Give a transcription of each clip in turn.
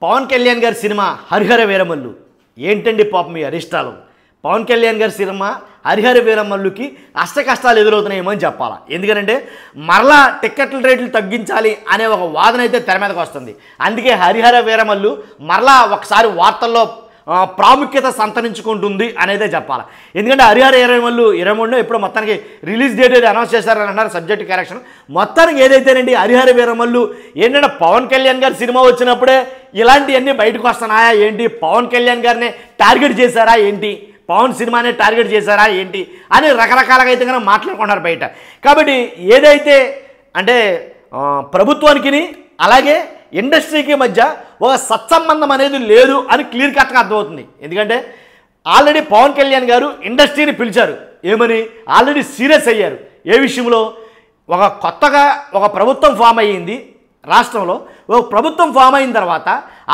పవన్ కళ్యాణ్ గారి సినిమా హరిహర వీరమల్లు ఏంటండి పాపం మీ అరిష్టాలు. పవన్ కళ్యాణ్ గారి సినిమా హరిహర వీరమల్లుకి కష్టాలు ఎదురవుతున్నాయేమో అని చెప్పాలా. ఎందుకంటే మరలా టిక్కెట్ల రేట్లు తగ్గించాలి అనే ఒక వాదన అయితే తెర మీదకి వస్తుంది. అందుకే హరిహర వీరమల్లు మరలా ఒకసారి వార్తల్లో ప్రాముఖ్యత సంతరించుకుంటుంది అనేదే చెప్పాలి. ఎందుకంటే హరిహర వీరమల్లు 23 ఎప్పుడో మొత్తానికి రిలీజ్ డేట్ అయితే అనౌన్స్ చేశారని అన్నారు. సబ్జెక్ట్ కరెక్షన్ మొత్తానికి ఏదైతేనండి హరిహర వీరమల్లు ఏంటంటే పవన్ కళ్యాణ్ గారి సినిమా వచ్చినప్పుడే ఇలాంటివన్నీ బయటకు వస్తున్నాయా ఏంటి, పవన్ కళ్యాణ్ గారిని టార్గెట్ చేశారా ఏంటి, పవన్ సినిమానే టార్గెట్ చేశారా ఏంటి అని రకరకాలుగా అయితే కనుక మాట్లాడుకున్నారు బయట. కాబట్టి ఏదైతే అంటే ప్రభుత్వానికి అలాగే ఇండస్ట్రీకి మధ్య ఒక సత్సంబంధం అనేది లేదు అని క్లియర్ కట్గా అర్థమవుతుంది. ఎందుకంటే ఆల్రెడీ పవన్ కళ్యాణ్ గారు ఇండస్ట్రీని పిలిచారు, ఏమని ఆల్రెడీ సీరియస్ అయ్యారు. ఏ విషయంలో, కొత్తగా ఒక ప్రభుత్వం ఫామ్ అయ్యింది రాష్ట్రంలో. ఒక ప్రభుత్వం ఫామ్ అయిన తర్వాత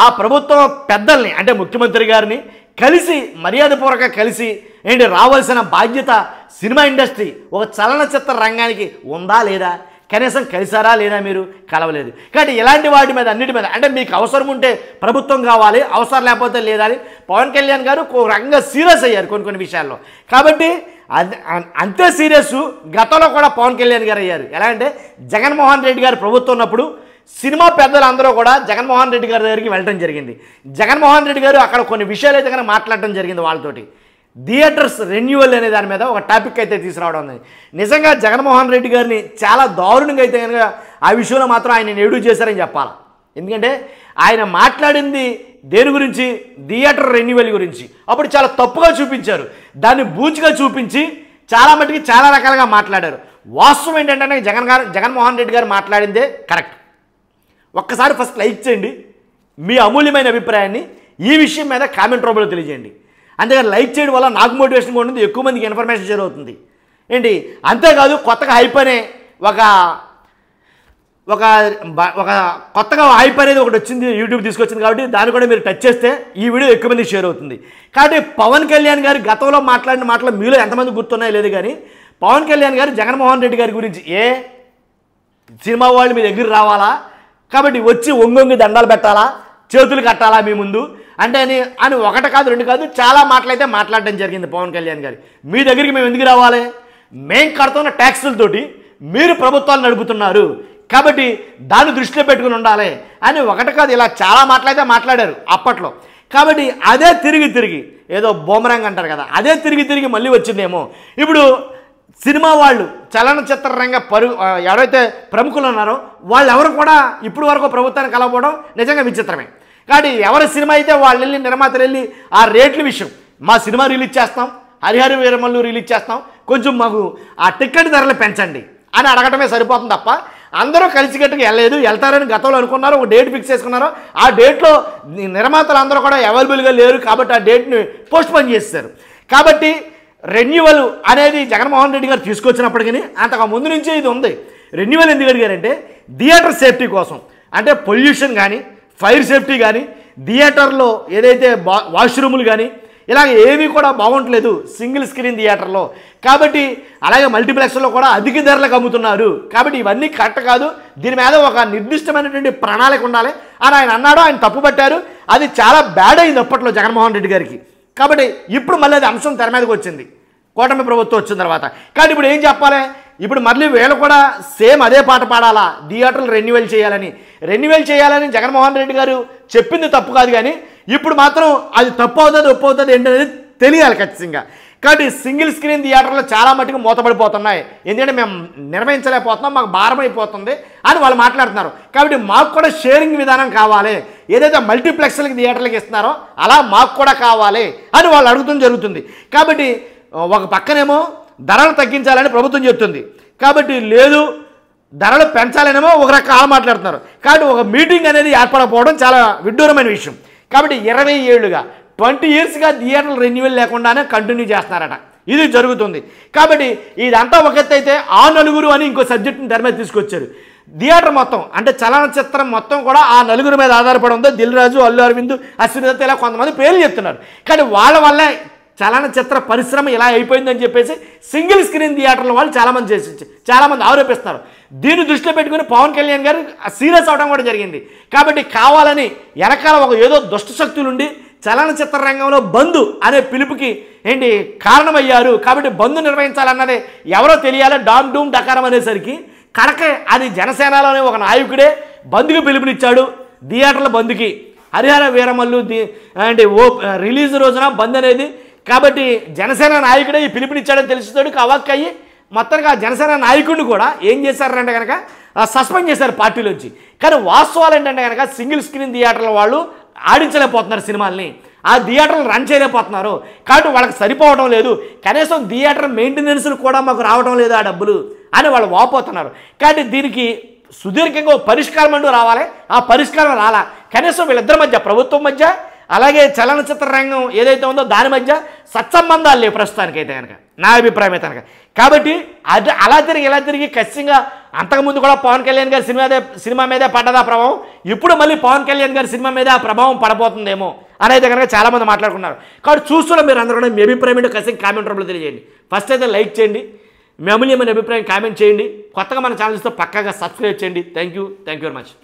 ఆ ప్రభుత్వం పెద్దల్ని అంటే ముఖ్యమంత్రి గారిని కలిసి మర్యాదపూర్వకంగా కలిసి ఏంటి రావాల్సిన బాధ్యత సినిమా ఇండస్ట్రీ ఒక చలనచిత్ర రంగానికి ఉందా లేదా, కనీసం కలిసారా లేదా, మీరు కలవలేదు. కాబట్టి ఇలాంటి వాటి మీద అన్నిటి మీద అంటే మీకు అవసరం ఉంటే ప్రభుత్వం కావాలి, అవసరం లేకపోతే లేదా అని పవన్ కళ్యాణ్ గారు ఒక రంగంగా సీరియస్ అయ్యారు కొన్ని విషయాల్లో. కాబట్టి అంతే సీరియస్ గతంలో కూడా పవన్ కళ్యాణ్ గారు అయ్యారు. ఎలా అంటే జగన్మోహన్ రెడ్డి గారు ప్రభుత్వం ఉన్నప్పుడు సినిమా పెద్దలందరూ కూడా జగన్మోహన్ రెడ్డి గారి దగ్గరికి వెళ్ళడం జరిగింది. జగన్మోహన్ రెడ్డి గారు అక్కడ కొన్ని విషయాలు అయితే కనుక మాట్లాడటం జరిగింది వాళ్ళతోటి. థియేటర్స్ రెన్యువల్ అనే దాని మీద ఒక టాపిక్ అయితే తీసుకురావడం ఉంది. నిజంగా జగన్మోహన్ రెడ్డి గారిని చాలా దారుణంగా అయితే కనుక ఆ విషయంలో మాత్రం ఆయన ఎడుగు చేశారని చెప్పాలి. ఎందుకంటే ఆయన మాట్లాడింది దేని గురించి, థియేటర్ రెన్యువల్ గురించి. అప్పుడు చాలా తప్పుగా చూపించారు, దాన్ని బూచిగా చూపించి చాలా మటుకి చాలా రకాలుగా మాట్లాడారు. వాస్తవం ఏంటంటే జగన్మోహన్ రెడ్డి గారు మాట్లాడిందే కరెక్ట్. ఒక్కసారి ఫస్ట్ లైక్ చేయండి, మీ అమూల్యమైన అభిప్రాయాన్ని ఈ విషయం మీద కామెంట్ రూపంలో తెలియజేయండి. అంతేగాని లైక్ చేయడం వల్ల నాకు మోటివేషన్గా ఉంటుంది, ఎక్కువ మందికి ఇన్ఫర్మేషన్ షేర్ అవుతుంది ఏంటి. అంతేకాదు కొత్తగా హైప్ అనే ఒక కొత్తగా హైప్ అనేది ఒకటి వచ్చింది, యూట్యూబ్ తీసుకొచ్చింది. కాబట్టి దాన్ని కూడా మీరు టచ్ చేస్తే ఈ వీడియో ఎక్కువ మందికి షేర్ అవుతుంది. కాబట్టి పవన్ కళ్యాణ్ గారు గతంలో మాట్లాడిన మాటలు మీలో ఎంతమంది గుర్తున్నాయో లేదు కానీ పవన్ కళ్యాణ్ గారు జగన్మోహన్ రెడ్డి గారి గురించి సినిమా వాళ్ళు మీ దగ్గర రావాలా, కాబట్టి వచ్చి ఒంగొంగి దండాలు పెట్టాలా, చేతులు కట్టాలా మీ ముందు అంటే అని ఒకటి కాదు రెండు కాదు చాలా మాటలైతే మాట్లాడడం జరిగింది పవన్ కళ్యాణ్ గారు. మీ దగ్గరికి మేము ఎందుకు రావాలి, మేం కడుతున్న ట్యాక్సులతోటి మీరు ప్రభుత్వాలు నడుపుతున్నారు, కాబట్టి దాన్ని దృష్టిలో పెట్టుకుని ఉండాలి అని ఒకటి కాదు ఇలా చాలా మాటలైతే మాట్లాడారు అప్పట్లో. కాబట్టి అదే తిరిగి ఏదో బూమరాంగ్ అంటారు కదా, అదే తిరిగి మళ్ళీ వచ్చిందేమో. ఇప్పుడు సినిమా వాళ్ళు చలనచిత్ర రంగ ఎవరైతే ప్రముఖులు ఉన్నారో వాళ్ళు ఎవరు కూడా ఇప్పుడు వరకు ప్రభుత్వాన్ని కలవకపోవడం నిజంగా విచిత్రమే. కాబట్టి ఎవరి సినిమా అయితే వాళ్ళు వెళ్ళి నిర్మాతలు వెళ్ళి ఆ రేట్ల విషయం, మా సినిమా రిలీజ్ చేస్తాం, హరిహర వీరమల్లు రిలీజ్ చేస్తాం, కొంచెం మాకు ఆ టికెట్ ధరలు పెంచండి అని అడగటమే సరిపోతుంది తప్ప అందరూ కలిసికట్టుగా వెళ్తారని గతంలో అనుకున్నారు, ఒక డేట్ ఫిక్స్ చేసుకున్నారు. ఆ డేట్లో నిర్మాతలు అందరూ కూడా అవైలబుల్గా లేరు కాబట్టి ఆ డేట్ని పోస్ట్పోన్ చేస్తారు. కాబట్టి రెన్యువల్ అనేది జగన్మోహన్ రెడ్డి గారు తీసుకొచ్చినప్పటికీ అంతకు ముందు నుంచే ఇది ఉంది. రెన్యువల్ ఎందుకు అడిగారంటే థియేటర్ సేఫ్టీ కోసం, అంటే పొల్యూషన్ కానీ ఫైర్ సేఫ్టీ కానీ థియేటర్లో ఏదైతే వాష్రూములు కానీ ఇలాగ ఏమీ కూడా బాగుంటలేదు సింగిల్ స్క్రీన్ థియేటర్లో. కాబట్టి అలాగే మల్టీప్లెక్స్లో కూడా అధిక ధరలకు అమ్ముతున్నారు. కాబట్టి ఇవన్నీ కరెక్ట్ కాదు, దీని మీద ఒక నిర్దిష్టమైనటువంటి ప్రణాళిక ఉండాలి అని ఆయన అన్నాడు. ఆయన తప్పుపట్టారు, అది చాలా బ్యాడ్ అయింది అప్పట్లో జగన్మోహన్ రెడ్డి గారికి. కాబట్టి ఇప్పుడు మళ్ళీ అది అంశం తెర మీదకి వచ్చింది కూటమి ప్రభుత్వం వచ్చిన తర్వాత. కాబట్టి ఇప్పుడు ఏం చెప్పాలి, ఇప్పుడు మళ్ళీ వీళ్ళు కూడా సేమ్ అదే పాట పాడాలా, థియేటర్లు రెన్యువల్ చేయాలని జగన్మోహన్ రెడ్డి గారు చెప్పింది తప్పు కాదు కానీ ఇప్పుడు మాత్రం అది తప్పు అవుతుంది ఒప్పు అవుతుంది ఏంటనేది తెలియాలి ఖచ్చితంగా. కాబట్టి సింగిల్ స్క్రీన్ థియేటర్లో చాలా మటుకు మూతపడిపోతున్నాయి, ఎందుకంటే మేము నిర్వహించలేకపోతున్నాం, మాకు భారం అయిపోతుంది అని వాళ్ళు మాట్లాడుతున్నారు. కాబట్టి మాకు కూడా షేరింగ్ విధానం కావాలి, ఏదైతే మల్టీప్లెక్స్లకి థియేటర్లకి ఇస్తున్నారో అలా మాకు కూడా కావాలి అని వాళ్ళు అడుగుతుంది జరుగుతుంది. కాబట్టి ఒక పక్కనేమో ధరలు తగ్గించాలని ప్రభుత్వం చెప్తుంది, కాబట్టి లేదు ధరలు పెంచాలనేమో ఒక రకాల మాట్లాడుతున్నారు. కాబట్టి ఒక మీటింగ్ అనేది ఏర్పడకపోవడం చాలా విడ్డూరమైన విషయం. కాబట్టి 20 ఏళ్ళుగా 20 ఇయర్స్గా థియేటర్లు రెన్యువల్ లేకుండానే కంటిన్యూ చేస్తున్నారట, ఇది జరుగుతుంది. కాబట్టి ఇదంతా ఒక ఎత్తు అయితే ఆ నలుగురు అని ఇంకో సబ్జెక్ట్ని తెర మీద తీసుకొచ్చారు. థియేటర్ మొత్తం అంటే చలనచిత్రం మొత్తం కూడా ఆ నలుగురు మీద ఆధారపడి ఉందో. దిల్ రాజు, అల్లు అరవింద్, అశ్విని దత్ ఇలా కొంతమంది పేర్లు చెప్తున్నారు. కానీ వాళ్ళ వల్లే చలనచిత్ర పరిశ్రమ ఇలా అయిపోయిందని చెప్పేసి సింగిల్ స్క్రీన్ థియేటర్ల వాళ్ళు చాలామంది ఆరోపిస్తున్నారు. దీన్ని దృష్టిలో పెట్టుకుని పవన్ కళ్యాణ్ గారు సీరియస్ అవడం కూడా జరిగింది. కాబట్టి కావాలని వెనకాల ఒక ఏదో దుష్ట శక్తులుండి చలనచిత్ర రంగంలో బంద్ అనే పిలుపుకి కారణమయ్యారు. కాబట్టి బంద్ నిర్వహించాలన్నదే ఎవరో తెలియాలి. డామ్ డూమ్ డకారం అనేసరికి కడక అది జనసేనలోనే ఒక నాయకుడే బంద్కి పిలుపునిచ్చాడు. థియేటర్ల బంద్కి హరిహర వీరమల్లు రిలీజ్ రోజున బంద్ అనేది. కాబట్టి జనసేన నాయకుడే ఈ పిలుపునిచ్చాడని తెలిసితోడు అవాక్ అయ్యి మొత్తానికి ఆ జనసేన నాయకుడిని కూడా ఏం చేశారంటే కనుక సస్పెండ్ చేశారు పార్టీలోంచి. కానీ వాస్తవాలు ఏంటంటే కనుక సింగిల్ స్క్రీన్ థియేటర్ల వాళ్ళు ఆడించలేకపోతున్నారు సినిమాల్ని, ఆ థియేటర్లు రన్ చేయలేకపోతున్నారు. కాబట్టి వాళ్ళకి సరిపోవడం లేదు, కనీసం థియేటర్ మెయింటెనెన్స్లు కూడా మాకు రావడం లేదు ఆ డబ్బులు అని వాళ్ళు వాపోతున్నారు. కాబట్టి దీనికి సుదీర్ఘంగా పరిష్కారం అంటూ రావాలి. ఆ పరిష్కారం రాలా. కనీసం వీళ్ళిద్దరి మధ్య, ప్రభుత్వం మధ్య అలాగే చలనచిత్ర రంగం ఏదైతే ఉందో దాని మధ్య సత్సంబంధాలు లేవు ప్రస్తుతానికైతే కనుక, నా అభిప్రాయం అయితే కనుక. కాబట్టి అది అలా తిరిగి ఖచ్చితంగా అంతకుముందు కూడా పవన్ కళ్యాణ్ గారి సినిమా మీదే పడ్డదా ప్రభావం, ఇప్పుడు మళ్ళీ పవన్ కళ్యాణ్ గారి సినిమా మీద ఆ ప్రభావం పడబోతుందేమో అనేది కనుక చాలామంది మాట్లాడుకున్నారు. కాబట్టి చూస్తున్న మీరు అందరూ కూడా మీ అభిప్రాయం ఏంటో ఖచ్చితంగా కామెంట్ రూపంలో తెలియజేయండి. ఫస్ట్ అయితే లైక్ చేయండి, మీ అమూల్యమైన అభిప్రాయం కామెంట్ చేయండి. కొత్తగా మన ఛానల్స్తో పక్కాగా సబ్స్క్రైబ్ చేయండి. Thank you very much.